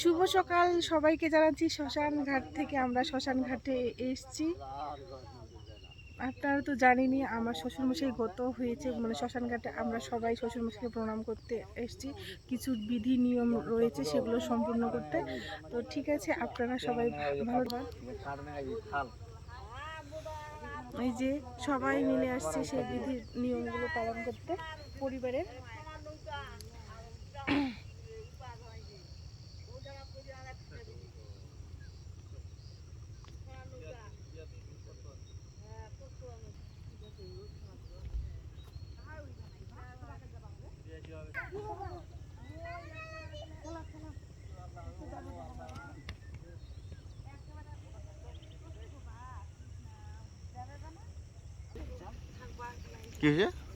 শুভ সকাল সবাইকে জানাচ্ছি। শ্মশান ঘাট থেকে আমরা শ্মশান ঘাটে এসেছি। আপনারা তো জানেনই আমার শ্বশুরমশাই গত হয়েছে, মানে শ্মশান ঘাটে আমরা সবাই শ্বশুরমশাইকে প্রণাম করতে এসেছি। কিছু বিধি নিয়ম রয়েছে সেগুলো সম্পূর্ণ করতে। তো ঠিক আছে, আপনারা সবাই ভালো থাকবেন। এই যে সবাই মিলে আসছে সেই বিধির নিয়মগুলো পালন করতে পরিবারের। কি হয়েছে?